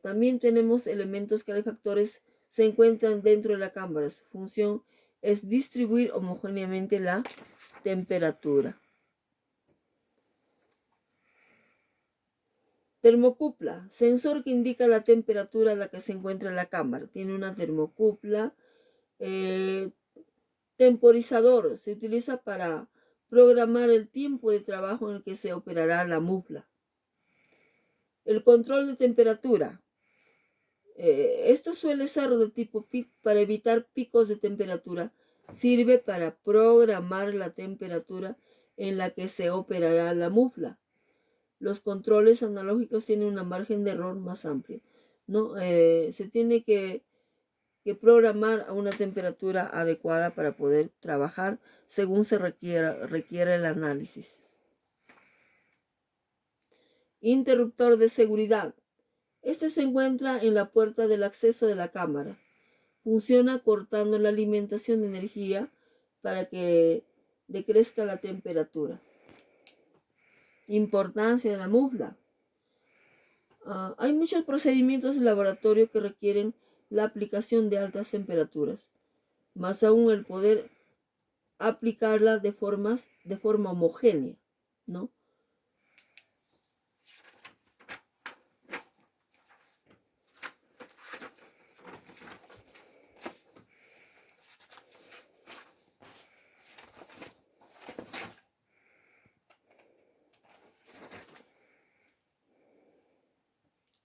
También tenemos elementos calefactores, se encuentran dentro de la cámara. Su función es distribuir homogéneamente la temperatura. Termocupla, sensor que indica la temperatura a la que se encuentra la cámara. Tiene una termocupla. Temporizador, se utiliza para programar el tiempo de trabajo en el que se operará la mufla. El control de temperatura. Esto suele ser de tipo PIC para evitar picos de temperatura. Sirve para programar la temperatura en la que se operará la mufla. Los controles analógicos tienen una margen de error más amplia, ¿no? Se tiene que programar a una temperatura adecuada para poder trabajar según se requiera el análisis. Interruptor de seguridad. Este se encuentra en la puerta del acceso de la cámara. Funciona cortando la alimentación de energía para que decrezca la temperatura. Importancia de la mufla. Hay muchos procedimientos de laboratorio que requieren la aplicación de altas temperaturas, más aún el poder aplicarla de forma homogénea, ¿no?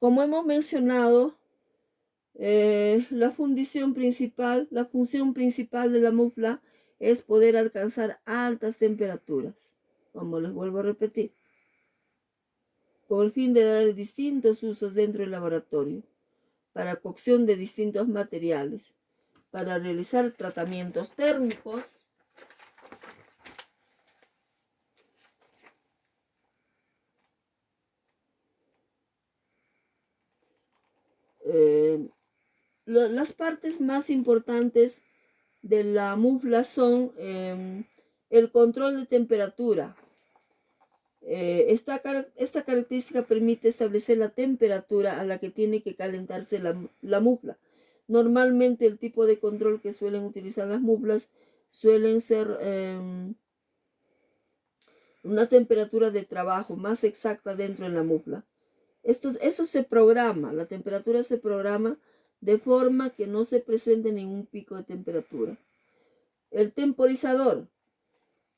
Como hemos mencionado, la función principal de la mufla es poder alcanzar altas temperaturas, como les vuelvo a repetir, con el fin de dar distintos usos dentro del laboratorio, para cocción de distintos materiales, para realizar tratamientos térmicos, las partes más importantes de la mufla son el control de temperatura. Esta característica permite establecer la temperatura a la que tiene que calentarse la mufla. Normalmente el tipo de control que suelen utilizar las muflas suelen ser una temperatura de trabajo más exacta dentro de la mufla. Eso se programa, la temperatura se programa de forma que no se presente ningún pico de temperatura. El temporizador.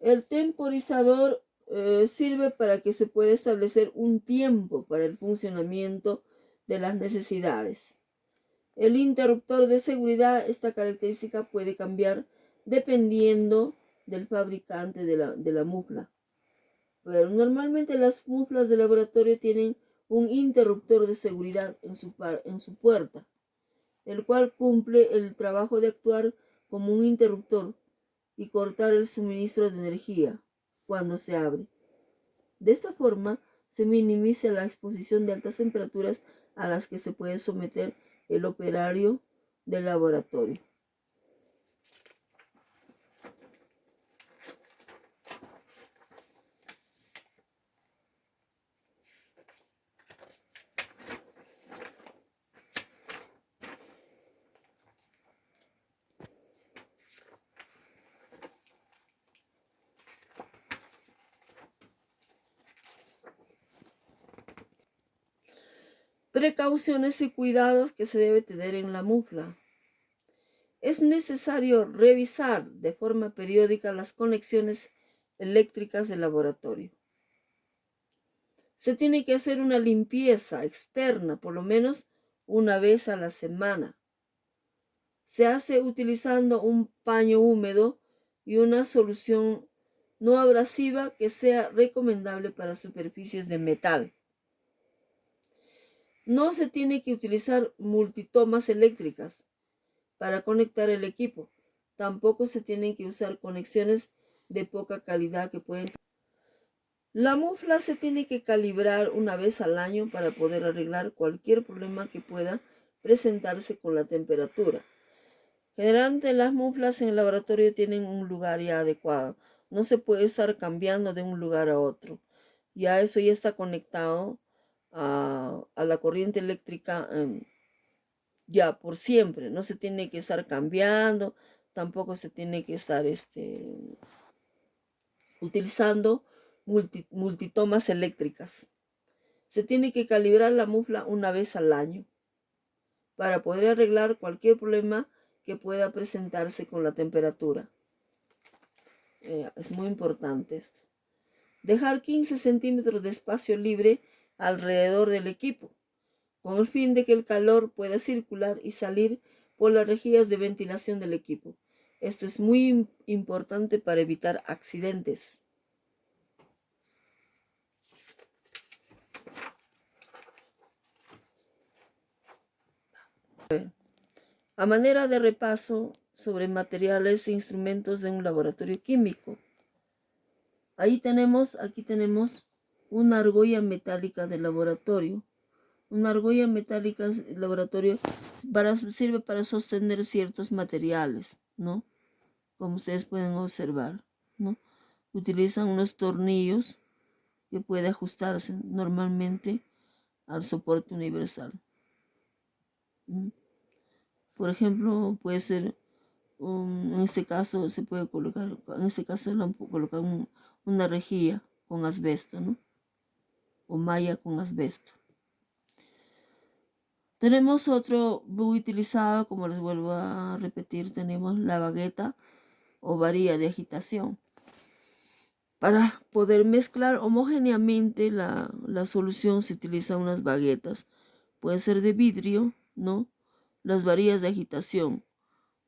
El temporizador sirve para que se pueda establecer un tiempo para el funcionamiento de las necesidades. El interruptor de seguridad, esta característica puede cambiar dependiendo del fabricante de la mufla. Pero normalmente las muflas de laboratorio tienen un interruptor de seguridad en su puerta, el cual cumple el trabajo de actuar como un interruptor y cortar el suministro de energía cuando se abre. De esta forma se minimiza la exposición de altas temperaturas a las que se puede someter el operario del laboratorio. Precauciones y cuidados que se debe tener en la mufla. Es necesario revisar de forma periódica las conexiones eléctricas del laboratorio. Se tiene que hacer una limpieza externa por lo menos una vez a la semana. Se hace utilizando un paño húmedo y una solución no abrasiva que sea recomendable para superficies de metal. No se tiene que utilizar multitomas eléctricas para conectar el equipo. Tampoco se tienen que usar conexiones de poca calidad que pueden. La mufla se tiene que calibrar una vez al año para poder arreglar cualquier problema que pueda presentarse con la temperatura. Generalmente las muflas en el laboratorio tienen un lugar ya adecuado. No se puede estar cambiando de un lugar a otro. Ya eso ya está conectado a la corriente eléctrica ya por siempre. No se tiene que estar cambiando, tampoco se tiene que estar utilizando multitomas eléctricas. Se tiene que calibrar la mufla una vez al año para poder arreglar cualquier problema que pueda presentarse con la temperatura. Es muy importante esto. Dejar 15 centímetros de espacio libre alrededor del equipo, con el fin de que el calor pueda circular y salir por las rejillas de ventilación del equipo. Esto es muy importante para evitar accidentes. A manera de repaso sobre materiales e instrumentos de un laboratorio químico. Aquí tenemos una argolla metálica de laboratorio. Una argolla metálica de laboratorio sirve para sostener ciertos materiales, ¿no? Como ustedes pueden observar, ¿no? Utilizan unos tornillos que puede ajustarse normalmente al soporte universal. Por ejemplo, puede ser, en este caso se puede colocar, en este caso colocar una rejilla con asbesto, ¿no? O malla con asbesto. Tenemos otro muy utilizado, como les vuelvo a repetir, tenemos la bagueta o varilla de agitación. Para poder mezclar homogéneamente la solución se utilizan unas baguetas. Puede ser de vidrio, ¿no? Las varillas de agitación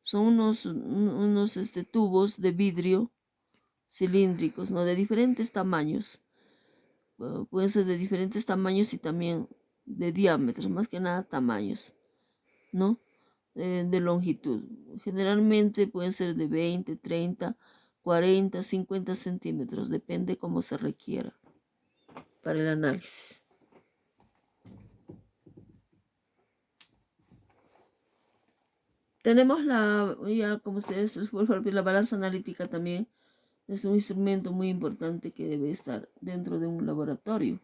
son unos tubos de vidrio cilíndricos, ¿no? De diferentes tamaños. Pueden ser de diferentes tamaños y también de diámetros, más que nada tamaños, ¿no? De longitud. Generalmente pueden ser de 20, 30, 40, 50 centímetros, depende cómo se requiera para el análisis. Tenemos ya como ustedes, la balanza analítica también es un instrumento muy importante que debe estar dentro de un laboratorio.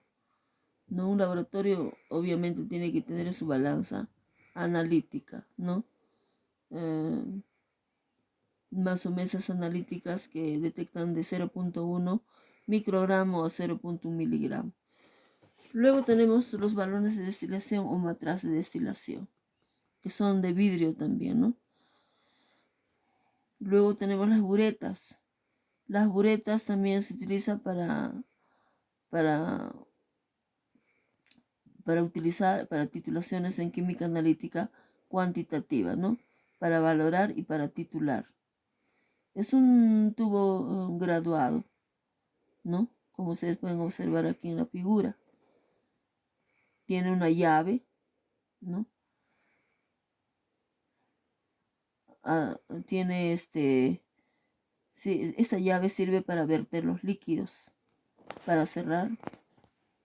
¿No? Un laboratorio obviamente tiene que tener su balanza analítica, ¿no? Más o menos analíticas que detectan de 0.1 microgramo a 0.1 miligramo. Luego tenemos los balones de destilación o matraz de destilación, que son de vidrio también, ¿no? Luego tenemos las buretas. Las buretas también se utilizan para titulaciones en química analítica cuantitativa, ¿no? Para valorar y para titular. Es un tubo graduado, ¿no? Como ustedes pueden observar aquí en la figura. Tiene una llave, ¿no? Tiene sí, esa llave sirve para verter los líquidos, para cerrar,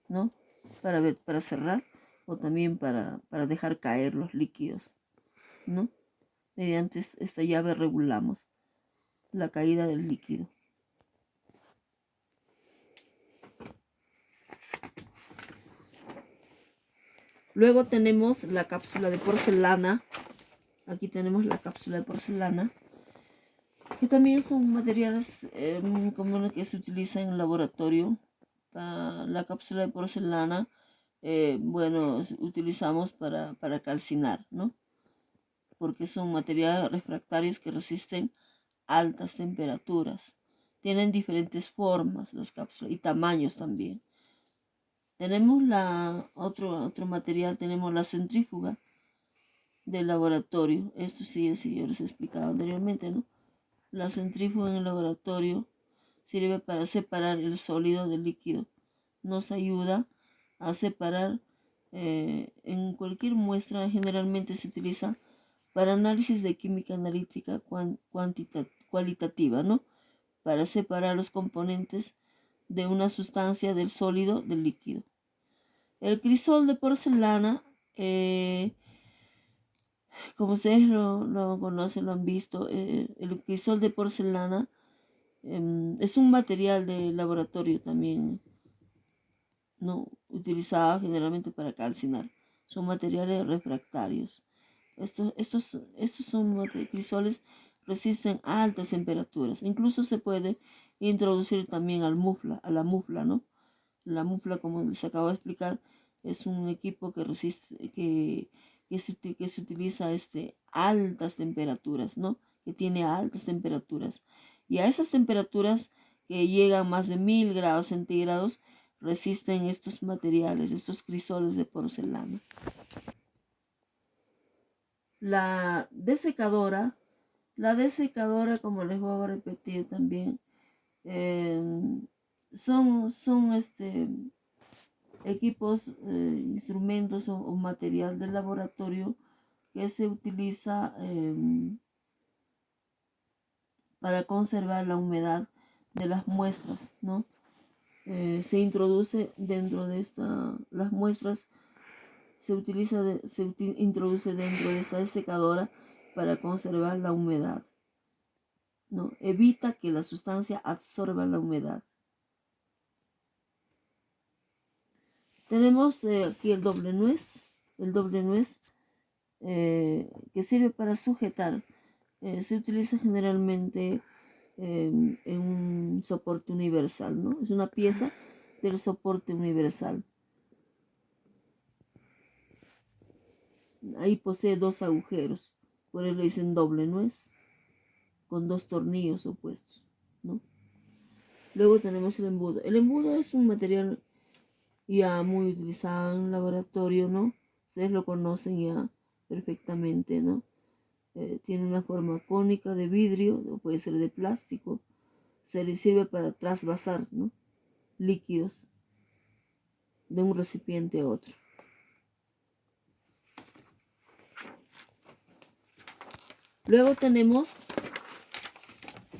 ¿no? Para cerrar o también para dejar caer los líquidos, ¿no? Mediante esta llave regulamos la caída del líquido. Luego tenemos la cápsula de porcelana. Aquí tenemos la cápsula de porcelana, que también son materiales comunes que se utilizan en el laboratorio. La cápsula de porcelana, bueno, utilizamos para calcinar, ¿no? Porque son materiales refractarios que resisten altas temperaturas. Tienen diferentes formas las cápsulas y tamaños también. Tenemos otro material, tenemos la centrífuga del laboratorio. Esto sí, yo les he explicado anteriormente, ¿no? La centrífuga en el laboratorio sirve para separar el sólido del líquido. Nos ayuda a separar en cualquier muestra. Generalmente se utiliza para análisis de química analítica cualitativa, ¿no? Para separar los componentes de una sustancia del sólido del líquido. El crisol de porcelana, como ustedes lo conocen, lo han visto, el crisol de porcelana es un material de laboratorio también, ¿no? Utilizada generalmente para calcinar. Son materiales refractarios. Estos son crisoles resisten a altas temperaturas. Incluso se puede introducir también a la mufla, ¿no? La mufla, como les acabo de explicar, es un equipo que resiste, que se utiliza altas temperaturas, ¿no? Que tiene altas temperaturas. Y a esas temperaturas que llegan más de 1000 grados centígrados, resisten estos materiales, estos crisoles de porcelana. La desecadora, como les voy a repetir también, son equipos, instrumentos o material del laboratorio que se utiliza para conservar la humedad de las muestras, ¿no? Se introduce dentro de las muestras introduce dentro de esta secadora para conservar la humedad, ¿no? Evita que la sustancia absorba la humedad. Tenemos aquí el doble nuez, que sirve para sujetar. Se utiliza generalmente en un soporte universal, ¿no? Es una pieza del soporte universal. Ahí posee 2 agujeros, por eso le dicen doble nuez, con 2 tornillos opuestos, ¿no? Luego tenemos el embudo. El embudo es un material ya muy utilizado en el laboratorio, ¿no? Ustedes lo conocen ya perfectamente, ¿no? Tiene una forma cónica de vidrio, o puede ser de plástico. Se le sirve para trasvasar, ¿no? Líquidos de un recipiente a otro. Luego tenemos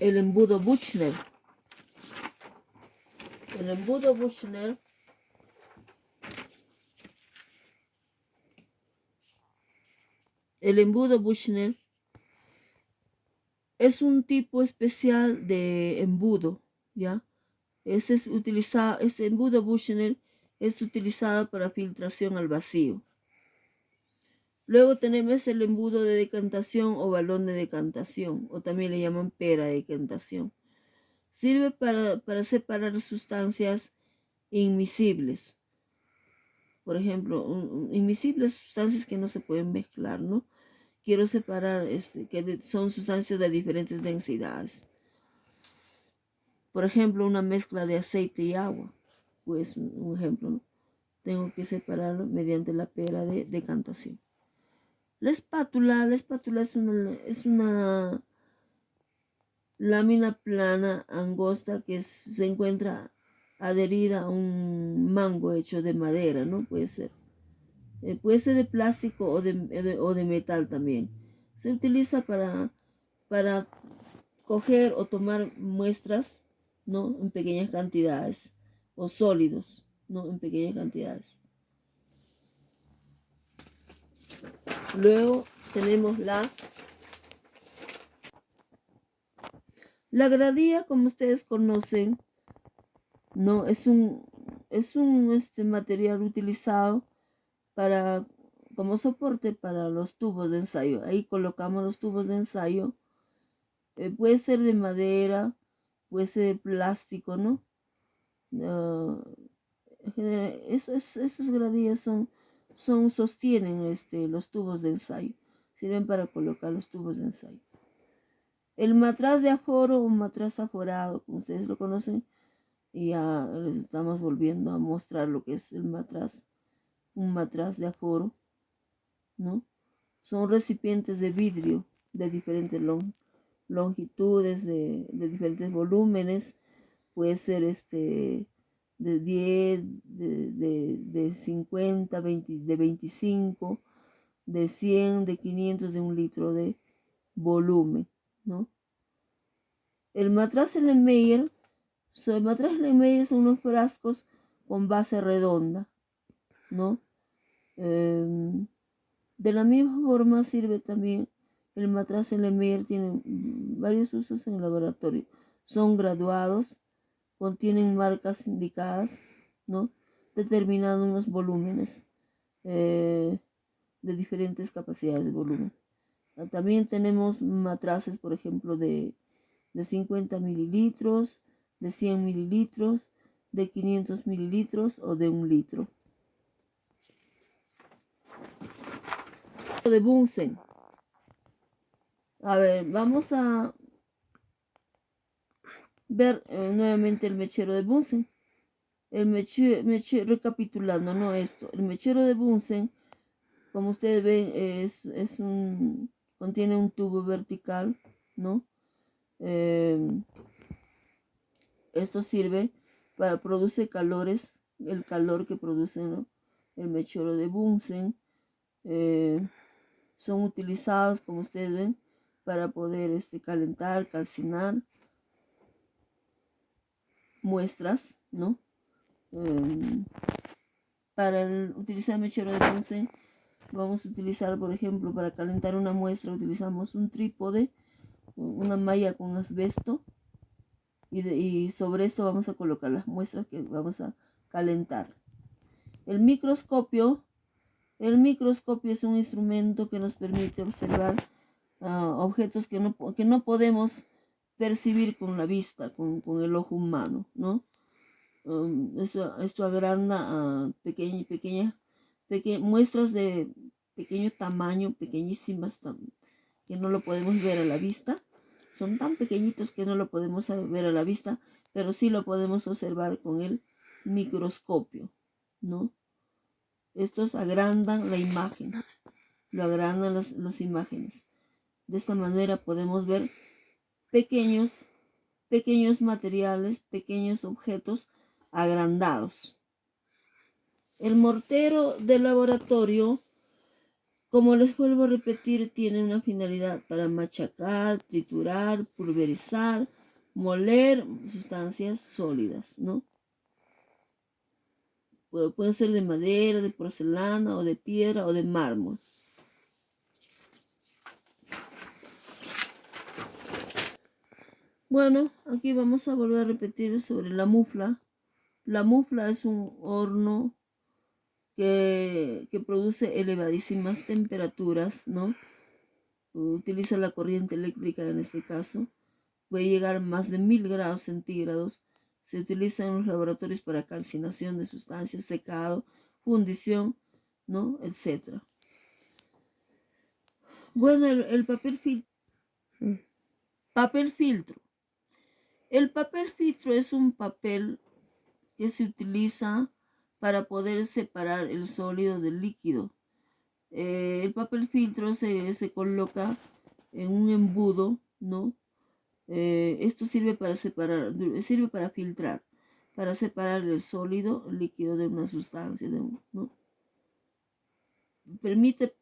el embudo Büchner. El embudo Büchner es un tipo especial de embudo, ¿ya? Este embudo Büchner es utilizado para filtración al vacío. Luego tenemos el embudo de decantación o balón de decantación, o también le llaman pera de decantación. Sirve para separar sustancias inmiscibles. Por ejemplo, inmiscibles, sustancias que no se pueden mezclar, ¿no? Quiero separar que son sustancias de diferentes densidades. Por ejemplo, una mezcla de aceite y agua, pues un ejemplo, ¿no? Tengo que separarlo mediante la pera de decantación. La espátula es una lámina plana, angosta, que se encuentra adherida a un mango hecho de madera, ¿no? Puede ser de plástico o de metal también. Se utiliza para coger o tomar muestras, ¿no? En pequeñas cantidades, o sólidos, ¿no? En pequeñas cantidades. Luego tenemos la gradía, como ustedes conocen, ¿no? Es un material utilizado como soporte para los tubos de ensayo. Ahí colocamos los tubos de ensayo. Puede ser de madera, puede ser de plástico, ¿no? Estas gradillas sostienen los tubos de ensayo. Sirven para colocar los tubos de ensayo. El matraz de aforo o matraz aforado, como ustedes lo conocen, y ya les estamos volviendo a mostrar lo que es el matraz, un matraz de aforo, ¿no? Son recipientes de vidrio de diferentes longitudes, de diferentes volúmenes. Puede ser de 10, de 50, 20, de 25, de 100, de 500, de 1 litro de volumen, ¿no? El matraz Erlenmeyer son unos frascos con base redonda, ¿no? De la misma forma sirve también el matraz Erlenmeyer, tiene varios usos en el laboratorio. Son graduados, contienen marcas indicadas, ¿no? determinando unos volúmenes de diferentes capacidades de volumen. También tenemos matraces, por ejemplo, de 50 mililitros, de 100 mililitros, de 500 mililitros o de 1 litro. De Bunsen. A ver, vamos a ver nuevamente el mechero de Bunsen. Recapitulando, ¿no? Esto, el mechero de Bunsen, como ustedes ven, contiene un tubo vertical, ¿no? Esto sirve para producir calores, el calor que produce, ¿no?, el mechero de Bunsen. Son utilizados, como ustedes ven, para poder calentar, calcinar muestras, ¿no? Para utilizar el mechero de Bunsen, vamos a utilizar, por ejemplo, para calentar una muestra, utilizamos un trípode, una malla con asbesto, y sobre esto vamos a colocar las muestras que vamos a calentar. El microscopio es un instrumento que nos permite observar objetos que no podemos percibir con la vista, con el ojo humano, ¿no? Esto agranda muestras de pequeño tamaño, pequeñísimas, que no lo podemos ver a la vista. Son tan pequeñitos que no lo podemos ver a la vista, pero sí lo podemos observar con el microscopio, ¿no? Estos agrandan la imagen, lo agrandan las imágenes. De esta manera podemos ver pequeños materiales, pequeños objetos agrandados. El mortero de laboratorio, como les vuelvo a repetir, tiene una finalidad para machacar, triturar, pulverizar, moler sustancias sólidas, ¿no? Pueden ser de madera, de porcelana, o de piedra, o de mármol. Bueno, aquí vamos a volver a repetir sobre la mufla. La mufla es un horno que produce elevadísimas temperaturas, ¿no? Utiliza la corriente eléctrica en este caso. Puede llegar a más de 1000 grados centígrados. Se utiliza en los laboratorios para calcinación de sustancias, secado, fundición, ¿no?, etcétera. Bueno, el papel filtro. Papel filtro. El papel filtro es un papel que se utiliza para poder separar el sólido del líquido. El papel filtro se coloca en un embudo, ¿no? Esto sirve para filtrar, para separar el sólido, el líquido de una sustancia, ¿no? Permite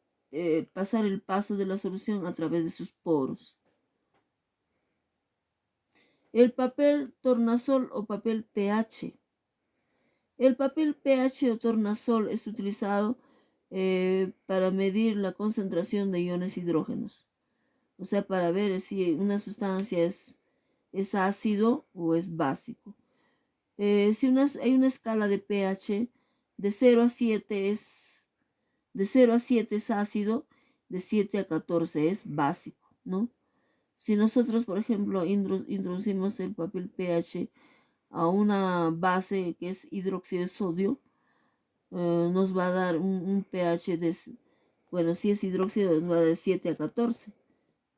pasar el paso de la solución a través de sus poros. El papel tornasol o papel pH. El papel pH o tornasol es utilizado para medir la concentración de iones hidrógenos. O sea, para ver si una sustancia es ácido o es básico. Hay una escala de pH de 0 a 7 es ácido, de 7 a 14 es básico, ¿no? Si nosotros, por ejemplo, introducimos el papel pH a una base que es hidróxido de sodio, nos va a dar un pH bueno, si es hidróxido, nos va a dar 7 a 14,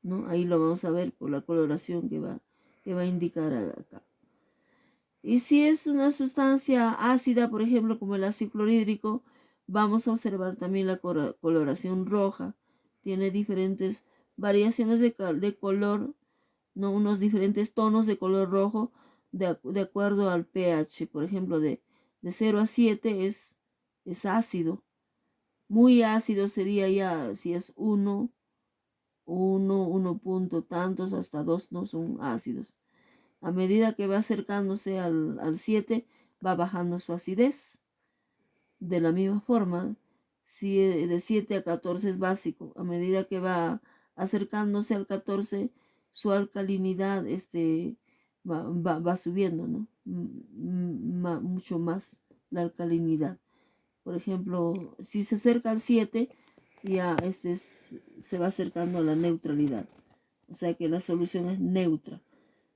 ¿no? Ahí lo vamos a ver por la coloración que va a indicar acá. Y si es una sustancia ácida, por ejemplo, como el ácido clorhídrico, vamos a observar también la coloración roja. Tiene diferentes variaciones de color, ¿no? Unos diferentes tonos de color rojo de acuerdo al pH. Por ejemplo, de 0 a 7 es ácido. Muy ácido sería ya si es 1 punto tantos, hasta 2 no son ácidos. A medida que va acercándose al 7, va bajando su acidez. De la misma forma, si de 7 a 14 es básico, a medida que va acercándose al 14, su alcalinidad va subiendo, ¿no? Mucho más la alcalinidad. Por ejemplo, si se acerca al 7, ya se va acercando a la neutralidad. O sea que la solución es neutra.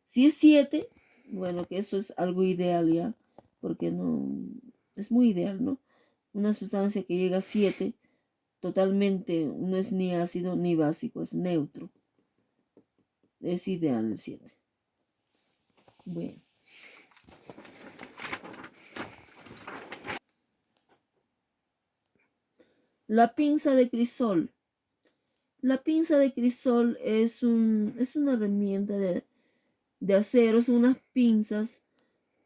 Si es 7, bueno, que eso es algo ideal ya, porque no es muy ideal, ¿no? Una sustancia que llega a 7 totalmente no es ni ácido ni básico, es neutro. Es ideal el 7. Bueno. La pinza de crisol. La pinza de crisol es una herramienta de acero, son unas pinzas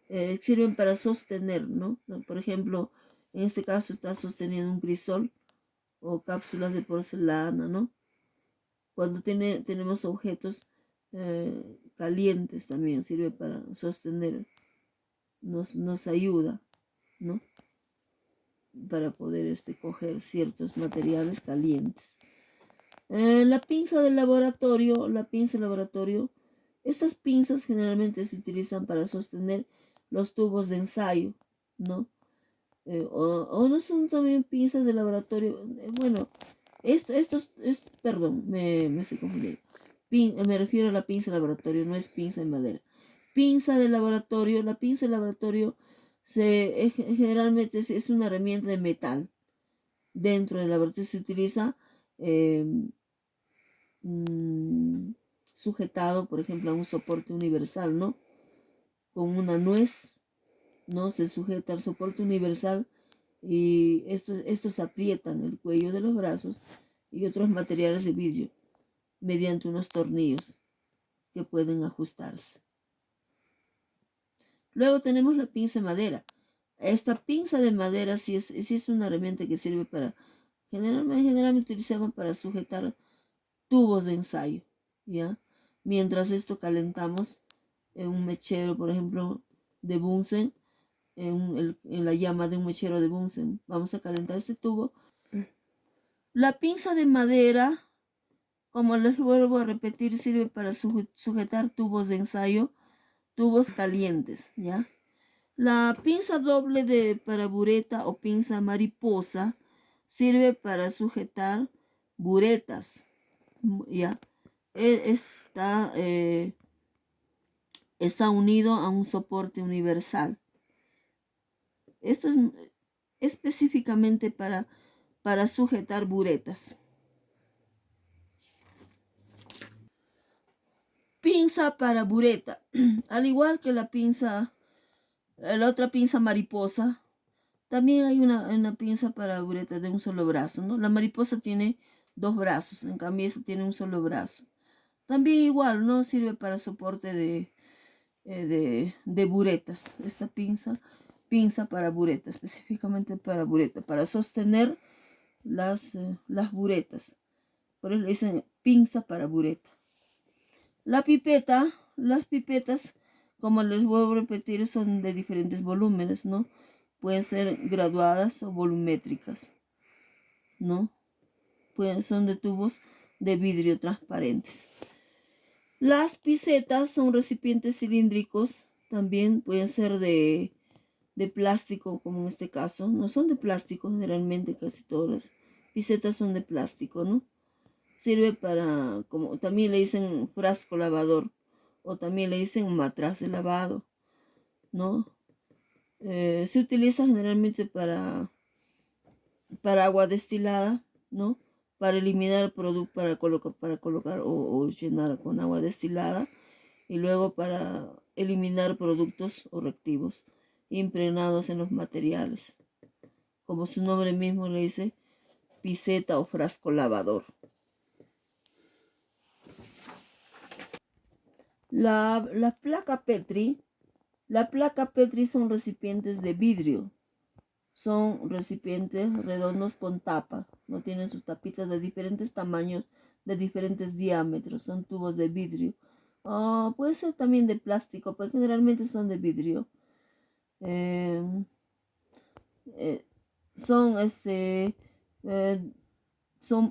que sirven para sostener, ¿no? Por ejemplo, en este caso está sosteniendo un crisol o cápsulas de porcelana, ¿no? Cuando tenemos objetos calientes también sirve para sostener, nos ayuda, ¿no? Para poder coger ciertos materiales calientes. La pinza de laboratorio, estas pinzas generalmente se utilizan para sostener los tubos de ensayo, ¿no? O no son también pinzas de laboratorio. Bueno, perdón, me estoy confundiendo. Me refiero a la pinza de laboratorio, no es pinza de madera. Pinza de laboratorio, la pinza de laboratorio generalmente es una herramienta de metal. Dentro del laboratorio se utiliza sujetado, por ejemplo, a un soporte universal, ¿no? Con una nuez, ¿no? Se sujeta al soporte universal y estos aprietan el cuello de los brazos y otros materiales de vidrio mediante unos tornillos que pueden ajustarse. Luego tenemos la pinza de madera. Esta pinza de madera sí es una herramienta que sirve para, generalmente utilizamos para sujetar tubos de ensayo, ¿ya? Mientras esto calentamos en un mechero, por ejemplo, de Bunsen, en la llama de un mechero de Bunsen. Vamos a calentar este tubo. La pinza de madera, como les vuelvo a repetir, sirve para sujetar tubos de ensayo, tubos calientes, ¿ya? La pinza doble para bureta o pinza mariposa sirve para sujetar buretas, ¿ya? Está unido a un soporte universal. Esto es específicamente para sujetar buretas. Pinza para bureta. Al igual que la otra pinza mariposa, también hay una pinza para bureta de un solo brazo, ¿no? La mariposa tiene 2 brazos, en cambio esta tiene un solo brazo. También igual, ¿no? Sirve para soporte de buretas. Esta pinza para bureta, específicamente para bureta, para sostener las buretas. Por eso le dicen pinza para bureta. Las pipetas, como les vuelvo a repetir, son de diferentes volúmenes, ¿no? Pueden ser graduadas o volumétricas, ¿no? Son de tubos de vidrio transparentes. Las picetas son recipientes cilíndricos, también pueden ser de plástico, como en este caso. No son de plástico, generalmente casi todas las picetas son de plástico, ¿no? Sirve para, como también le dicen frasco lavador, o también le dicen matraz de lavado, ¿no? Se utiliza generalmente para agua destilada, ¿no? Para eliminar producto, para colocar o llenar con agua destilada, y luego para eliminar productos o reactivos impregnados en los materiales. Como su nombre mismo le dice, piceta o frasco lavador. La placa Petri. La placa Petri son recipientes de vidrio. Son recipientes redondos con tapa. No tienen sus tapitas de diferentes tamaños, de diferentes diámetros. Son tubos de vidrio. Puede ser también de plástico, pero generalmente son de vidrio.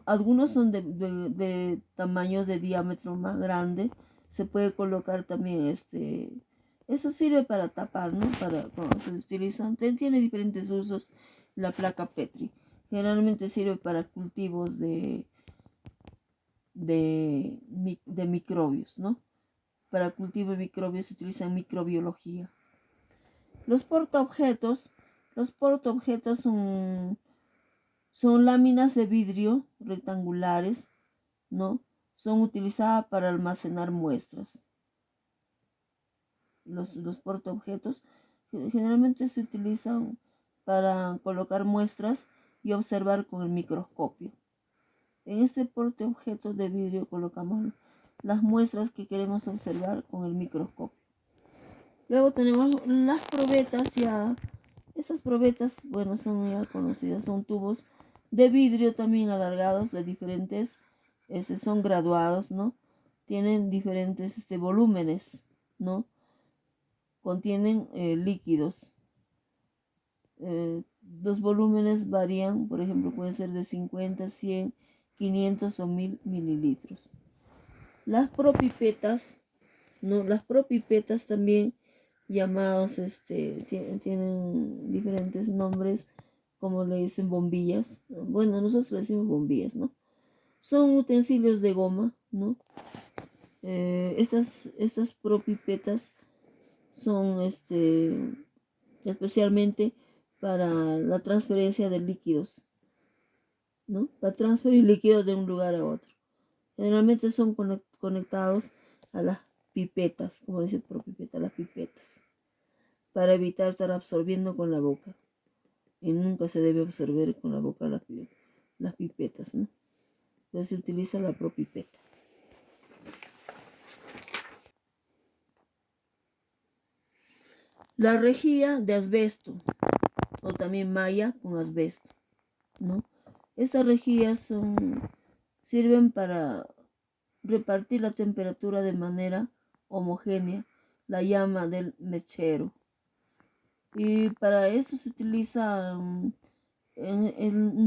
Algunos son de tamaño de diámetro más grande. Se puede colocar también Eso sirve para tapar, ¿no? Cuando se utilizan, tiene diferentes usos la placa Petri. Generalmente sirve para cultivos de microbios, ¿no? Para cultivo de microbios se utiliza en microbiología. Los portaobjetos son láminas de vidrio rectangulares, ¿no? Son utilizadas para almacenar muestras. Los portaobjetos generalmente se utilizan para colocar muestras y observar con el microscopio. En este portaobjetos de vidrio colocamos las muestras que queremos observar con el microscopio. Luego tenemos las probetas ya. Estas probetas, bueno, son ya conocidas, son tubos de vidrio también alargados de diferentes, son graduados, ¿no? Tienen diferentes volúmenes, ¿no? Contienen líquidos. Los volúmenes varían, por ejemplo, pueden ser de 50, 100, 500 o 1000 mililitros. Las propipetas, ¿no? Las propipetas también llamados, tienen diferentes nombres, como le dicen bombillas. Bueno, nosotros le decimos bombillas, ¿no? Son utensilios de goma, ¿no? Estas propipetas son especialmente para la transferencia de líquidos, ¿no? Para transferir líquidos de un lugar a otro. Generalmente son conectados a las pipetas, como dice propipeta, las pipetas, para evitar estar absorbiendo con la boca. Y nunca se debe absorber con la boca las pipetas, ¿no? Entonces se utiliza la propipeta. La rejilla de asbesto, o también malla con asbesto, ¿no? Estas rejillas sirven para repartir la temperatura de manera homogénea, la llama del mechero. Y para esto se utiliza un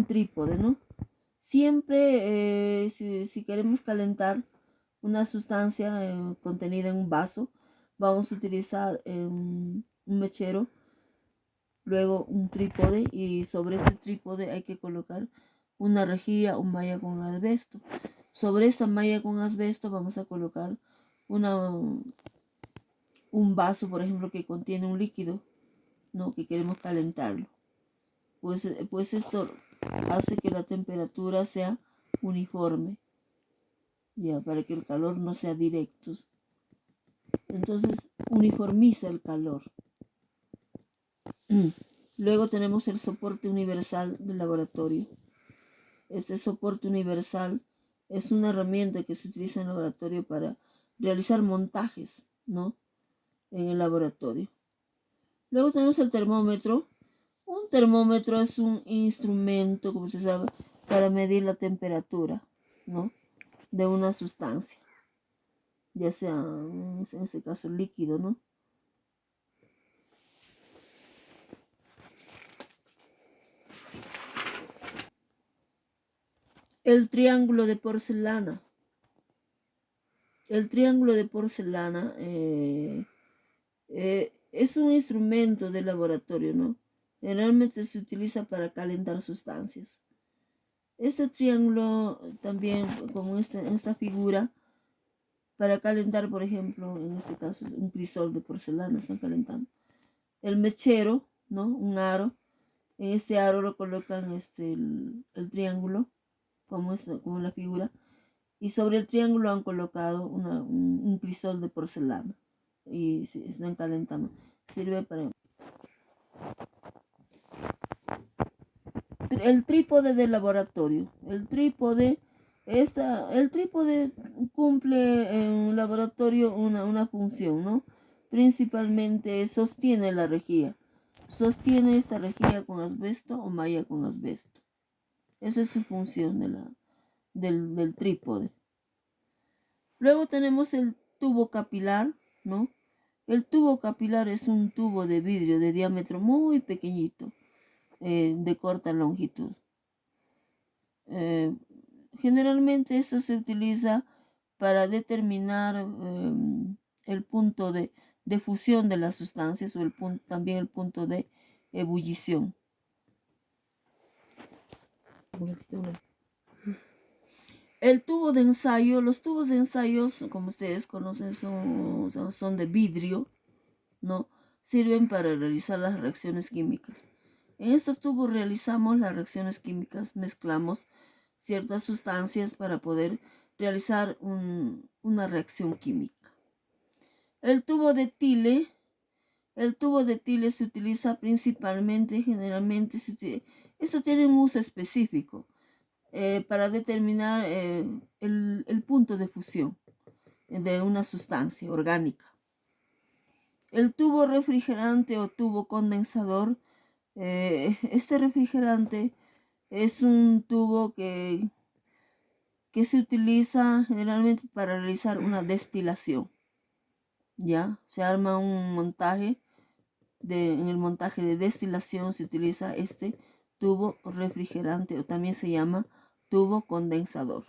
trípode, ¿no? Siempre, si queremos calentar una sustancia contenida en un vaso, vamos a utilizar un mechero, luego un trípode, y sobre ese trípode hay que colocar una rejilla o malla con asbesto. Sobre esta malla con asbesto vamos a colocar un vaso, por ejemplo, que contiene un líquido, ¿no? Que queremos calentarlo. Pues esto hace que la temperatura sea uniforme, ya, para que el calor no sea directo. Entonces uniformiza el calor. Luego tenemos el soporte universal del laboratorio. Este soporte universal es una herramienta que se utiliza en el laboratorio para realizar montajes, ¿no? En el laboratorio. Luego tenemos el termómetro. Un termómetro es un instrumento, como se sabe, para medir la temperatura, ¿no? De una sustancia, ya sea en este caso líquido, ¿no? El triángulo de porcelana. El triángulo de porcelana es un instrumento de laboratorio, ¿no? Generalmente se utiliza para calentar sustancias. Este triángulo también, como en esta figura, para calentar, por ejemplo, en este caso es un crisol de porcelana, están calentando. El mechero, ¿no? Un aro. En este aro lo colocan el triángulo, como en la figura. Y sobre el triángulo han colocado un crisol de porcelana. Y se están calentando. Sirve para... El trípode del laboratorio. El trípode cumple en un laboratorio una función, ¿no? Principalmente sostiene la rejilla. Sostiene esta rejilla con asbesto o malla con asbesto. Esa es su función del trípode. Luego tenemos el tubo capilar, ¿no? El tubo capilar es un tubo de vidrio de diámetro muy pequeñito, de corta longitud. Generalmente eso se utiliza para determinar el punto de de fusión de las sustancias o también el punto de ebullición. El tubo de ensayo, los tubos de ensayo, como ustedes conocen, son de vidrio, ¿no? Sirven para realizar las reacciones químicas. En estos tubos realizamos las reacciones químicas, mezclamos ciertas sustancias para poder realizar una reacción química. El tubo de Thiele se utiliza principalmente, generalmente, esto tiene un uso específico para determinar el punto de fusión de una sustancia orgánica. El tubo refrigerante o tubo condensador, este refrigerante es un tubo que se utiliza generalmente para realizar una destilación. Ya se arma un montaje, en el montaje de destilación se utiliza este tubo refrigerante o también se llama tubo condensador.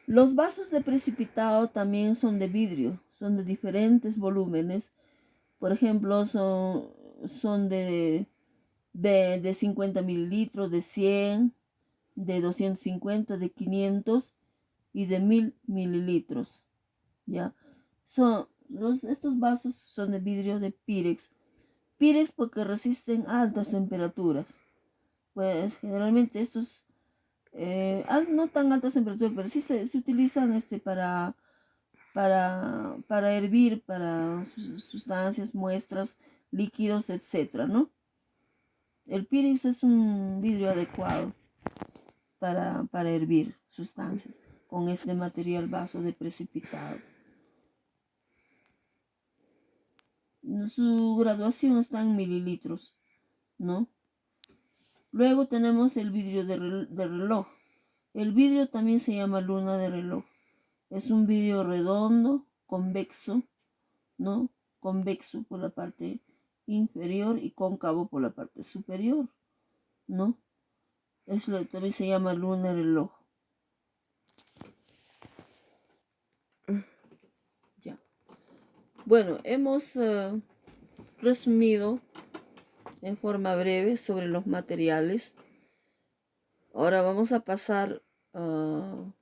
Los vasos de precipitado también son de vidrio, son de diferentes volúmenes. Por ejemplo, son de 50 mililitros, de 100, de 250, de 500 y de 1000 mililitros. ¿Ya? Estos vasos son de vidrio de Pyrex. Pyrex porque resisten altas temperaturas. Pues generalmente estos no tan altas temperaturas, pero sí se utilizan para hervir, para sustancias, muestras, líquidos, etc., ¿no? El Pyrex es un vidrio adecuado para hervir sustancias con este material vaso de precipitado. Su graduación está en mililitros, ¿no? Luego tenemos el vidrio de reloj. El vidrio también se llama luna de reloj. Es un vidrio redondo, convexo, ¿no? Convexo por la parte inferior y cóncavo por la parte superior, ¿no? También se llama luna de reloj. Ya. Bueno, hemos resumido en forma breve sobre los materiales. Ahora vamos a pasar a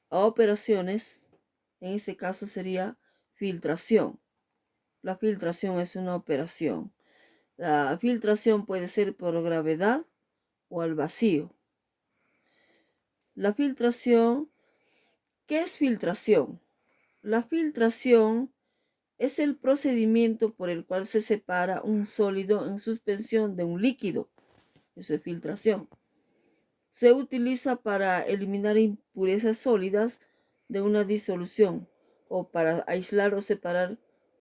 operaciones. En este caso sería filtración. La filtración es una operación. La filtración puede ser por gravedad o al vacío. La filtración, ¿qué es filtración? La filtración es el procedimiento por el cual se separa un sólido en suspensión de un líquido. Eso es filtración. Se utiliza para eliminar impurezas sólidas de una disolución o para aislar o separar